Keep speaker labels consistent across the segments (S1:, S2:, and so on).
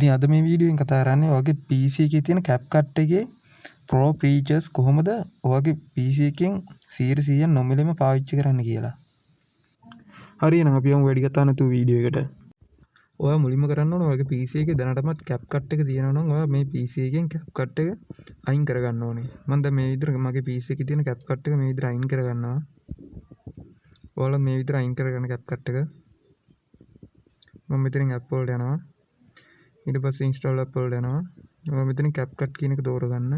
S1: ඉතින් අද මේ වීඩියෝෙන් කතා කරන්නේ ඔයගේ PC එකේ තියෙන CapCut එකේ Pro features කොහොමද ඔයගේ PC එකෙන් 100% නොමිලේම පාවිච්චි කරන්න කියලා. හරි එහෙනම් අපි යමු වැඩි කතා නැතුව වීඩියෝ එකට. ඔයා මුලින්ම කරන්න ඕන ඔයගේ PC එකේ දැනටමත් CapCut එක තියෙනවා නම් ඔයා මේ PC එකෙන් CapCut එක අයින් කරගන්න ඕනේ. මම දැන් මේ විදිහට මගේ PC එකේ තියෙන CapCut එක මේ විදිහට අයින් කරගන්නවා. ඔයාලා මේ විදිහට අයින් කරගන්න CapCut එක. මම මෙතනින් app වලට යනවා. ඊට පස්සේ install app වලට යනවා. ඔයා මෙතනින් CapCut කියන එක තෝරගන්න.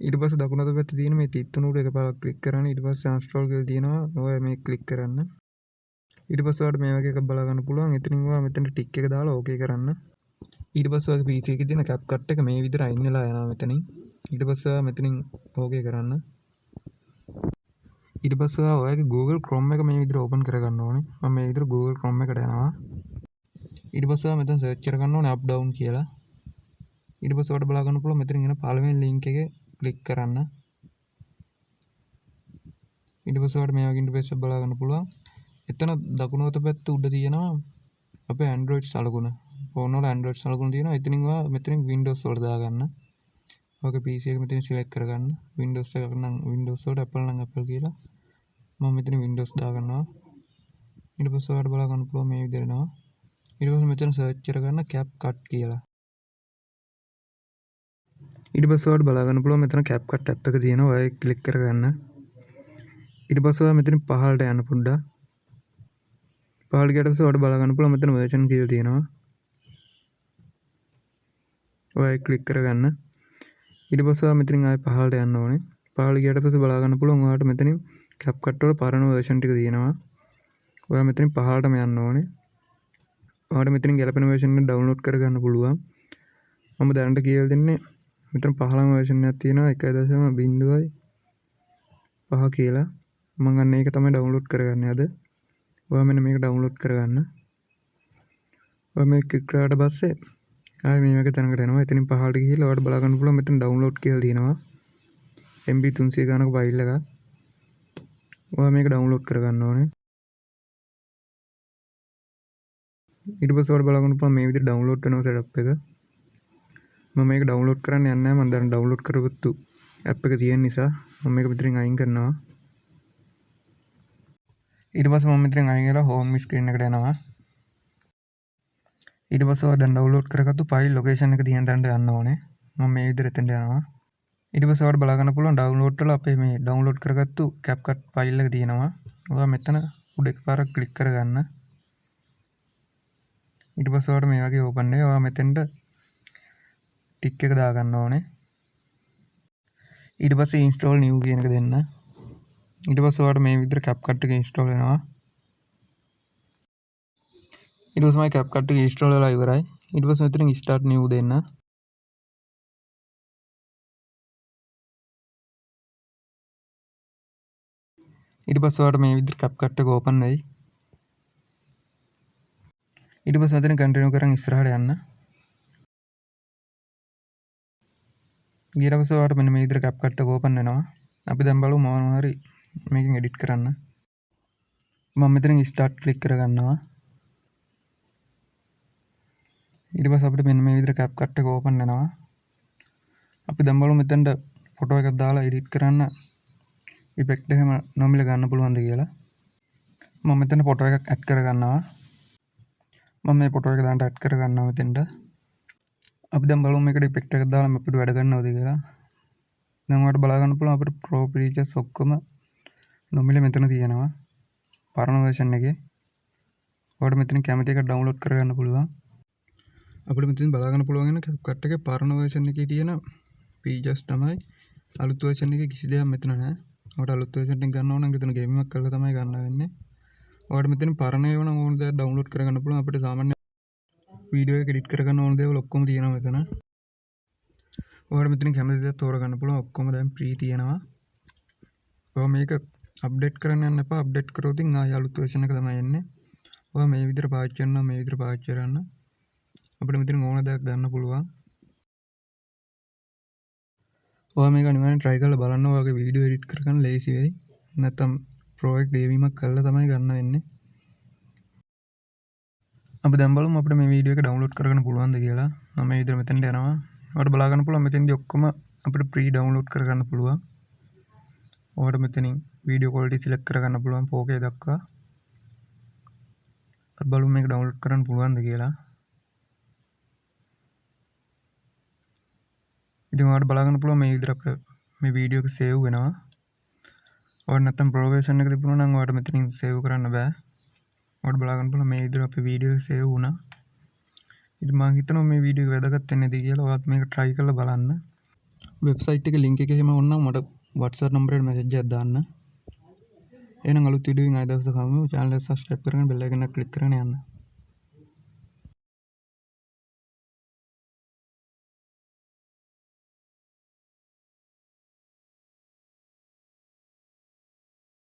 S1: ඊට පස්සේ දකුණු අත පැත්තේ තියෙන මේ තිත් තුනට එකපාරක් ක්ලික් කරන්න. ඊට පස්සේ uninstall කියලා තියෙනවා. ඔයා මේක ක්ලික් කරන්න. ඊට පස්සේ ඔයාලට මේ වගේ එකක් බලා ගන්න පුළුවන්. එතනින් ඔයා මෙතන ටික් එක දාලා ඕකේ කරන්න. ඊට පස්සේ ඔයාගේ PC එකේ තියෙන CapCut එක මේ විදිහට අයින් වෙලා යනවා මෙතනින්. ඊට පස්සේ ඔයා මෙතනින් ඕකේ කරන්න. ඊට පස්සේ ඔයාගේ Google Chrome එක මේ විදිහට open කරගන්න ඕනේ. මම මේ විදිහට Google Chrome එකට යනවා. ඊට පස්සේ මෙතන search කරගන්න ඕනේ up down කියලා. ඊට පස්සේ ඔයාලට බලා ගන්න පුළුවන් මෙතන එන පළවෙනි link එකේ ක්ලික් කරන්න. ඊට පස්සේ ඔයාලට මේ වගේ ඉන්ටර්ෆේස් එක බලා ගන්න පුළුවන්. එතන දකුණු අත පැත්ත උඩ තියෙනවා අපේ Android සලකුණ. ෆෝන් වල Android සලකුණ තියෙනවා. එතනින් ඔයා මෙතනින් Windows වලට දාගන්න. ඔයාගේ PC එක මෙතනින් select කරගන්න. Windows එකක් නම් Windows වලට Apple නම් Apple කියලා. මම මෙතන Windows දාගන්නවා. ඊට පස්සේ ඔයාලට බලා ගන්න පුළුවන් මේ විදිහට එනවා. ඊට පස්සේ මෙතන search කරගන්න CapCut කියලා. ඊට පස්සේ ඔයාලට බලා ගන්න පුළුවන් මෙතන CapCut app එක තියෙනවා. ඔයා ඒක ක්ලික් කරගන්න. ඊට පස්සේ ඔයා මෙතන පහළට යන්න පොඩ්ඩක්. පහළට ගියට පස්සේ ඔයාලට බලා ගන්න පුළුවන් මෙතන version කියලා තියෙනවා. ඔයා ඒක ක්ලික් කරගන්න. ඊට පස්සේ ඔයා මෙතනින් ආයෙ පහළට යන්න ඕනේ. පහළට ගියට පස්සේ බලා ගන්න පුළුවන් ඔයාලට මෙතනින් CapCut වල පරණ version ටික තියෙනවා. ඔයා මෙතනින් පහළටම යන්න ඕනේ. ඔයාලට මෙතනින් ගැලපෙන version එක download කරගන්න පුළුවන්. මම දැනට කියලා දෙන්නේ මෙතන 15ම version එකක් තියෙනවා 1.0.5 කියලා. මම අන්න ඒක තමයි download කරගන්නේ අද. ඔයා මෙන්න මේක download කරගන්න. ඔයා මේක ක්ලික් කරාට පස්සේ ආයෙ මේ වගේ තැනකට එනවා. එතනින් පහළට ගිහිල්ලා ඔයාලට බලා ගන්න පුළුවන් මෙතන download කියලා තියෙනවා. MB 300 ගණනක ෆයිල් එකක්. ඔයා මේක download කරගන්න ඕනේ. ඊට පස්සේ ඔයාලට බලා ගන්න පුළුවන් මේ විදිහට download වෙනවා setup එක. මම මේක download කරන්න යන්නේ නැහැ. මම දැන් download කරගත්තු app එක තියෙන නිසා මම මේක මෙතනින් අයින් කරනවා. ඊට පස්සේ මම මෙතනින් අයින් කරලා home screen එකට යනවා. ඊට පස්සේ ඔයා දැන් download කරගත්තු file location එක තියෙන තැනට යන්න ඕනේ. මම මේ විදිහට එතනට යනවා. ඊට පස්සේ ඔයාලට බලා ගන්න පුළුවන් download වල අපේ මේ download කරගත්තු CapCut file එක තියෙනවා. ඔයා මෙතන උඩ එකපාරක් ක්ලික් කරගන්න. ඊට පස්සේ ඔයාලට මේ වගේ open වෙයි. ඔයා මෙතෙන්ට ටික් එක දාගන්න ඕනේ. ඊට පස්සේ install new කියන එක දෙන්න. ඊට පස්සේ ඔයාලට මේ විදිහට CapCut එක install වෙනවා. ඊට පස්සේ මම CapCut එක install වෙලා ඉවරයි. ඊට පස්සේ මෙතනින් start new දෙන්න. ඊට පස්සේ ඔයාලට මේ විදිහට CapCut එක open වෙයි. ඊට පස්සේ මෙතන continue කරන් ඉස්සරහට යන්න. ඊට පස්සේ ඔයාලට මෙන්න මේ විදිහට CapCut එක open වෙනවා. අපි දැන් බලමු මොනවා හරි මේකෙන් edit කරන්න. මම මෙතනින් start click කරගන්නවා. ඊට පස්සේ අපිට මෙන්න මේ විදිහට CapCut එක open වෙනවා. අපි දැන් බලමු මෙතනට ෆොටෝ එකක් දාලා edit කරන්න effect එහෙම නොමිල ගන්න පුළුවන්ද කියලා. මම මෙතන ෆොටෝ එකක් add කරගන්නවා. මම මේ ෆොටෝ එක දාන්න add කරගන්නවා මෙතෙන්ට. අපි දැන් බලමු මේකට effect එකක් දාලා අපිට වැඩ ගන්නවද කියලා. දැන් ඔයාලට බලා ගන්න පුළුවන් අපිට pro features ඔක්කොම නොමිලේ මෙතන තියෙනවා. පරණ version එකේ. ඔයාලට මෙතන කැමති එකක් download කරගන්න පුළුවන්. අපිට මෙතන බලා ගන්න පුළුවන් වෙන CapCut එකේ පරණ version එකේ තියෙන features තමයි. අලුත් version එකේ කිසි දෙයක් මෙතන නැහැ. ඔයාලට අලුත් version එක ගන්න ඕන නම් මෙතන game එකක් කරලා තමයි ගන්න වෙන්නේ. ඔයාලට මෙතන පරණ ඒවා නම් ඕන දේ download කරගන්න පුළුවන්. අපිට සාමාන්‍ය වීඩියෝ එක edit කරගන්න ඕන දේවල් ඔක්කොම තියෙනවා මෙතන. ඔයාලට මෙතන කැමති දේ තෝරගන්න පුළුවන්. ඔක්කොම දැන් free තියෙනවා. ඔයා මේක අප්ඩේට් කරන්න යන්න එපා. අප්ඩේට් කරොත් ආයෙ අලුත් version එක තමයි එන්නේ. ඔයා මේ විදිහට පාවිච්චි කරනවා මේ විදිහට පාවිච්චි කරන්න. අපිට මෙතන ඕන දෙයක් ගන්න පුළුවන්. ඔයා මේක අනිවාර්යෙන් try කරලා බලන්න. ඔයාගේ වීඩියෝ edit කරගන්න ලේසි වෙයි. නැත්නම් pro එක ගෙවීමක් කරලා තමයි ගන්න වෙන්නේ. අපි දැන් බලමු අපිට මේ වීඩියෝ එක ඩවුන්ලෝඩ් කරගන්න පුළුවන්ද කියලා. මම මේ විදිහට මෙතනට යනවා. ඔයාලට බලා ගන්න පුළුවන් මෙතෙන්දී ඔක්කොම අපිට ප්‍රී ඩවුන්ලෝඩ් කරගන්න පුළුවන්. ඔයාලට මෙතනින් වීඩියෝ ක්වොලිටි සිලෙක්ට් කරගන්න පුළුවන් 4K දක්වා. අපි බලමු මේක ඩවුන්ලෝඩ් කරන්න පුළුවන්ද කියලා. ඉතින් ඔයාලට බලා ගන්න පුළුවන් මේ විදිහට අපිට මේ වීඩියෝ එක සේව් වෙනවා. ඔයාලට නැත්තම් ප්‍රොවේෂන් එක තිබුණා නම් ඔයාලට මෙතනින් සේව් කරන්න බෑ. ඔයාලට බලා ගන්න පුළුවන් මේ විදිහට අපේ වීඩියෝ එක සේව් වුණා. ඉතින් මම හිතනවා මේ වීඩියෝ එක වැදගත් වෙන්නේ නැති කියලා. ඔයාත් මේක try කරලා බලන්න. වෙබ්සයිට් එකේ link එක එහෙම ඕන නම් මට WhatsApp නම්බරයට message එකක් දාන්න. එහෙනම් අලුත් වීඩියෝ එකකින් ආයෙ දවසක හමු. channel එක subscribe කරගෙන bell icon එක click කරගෙන යන්න.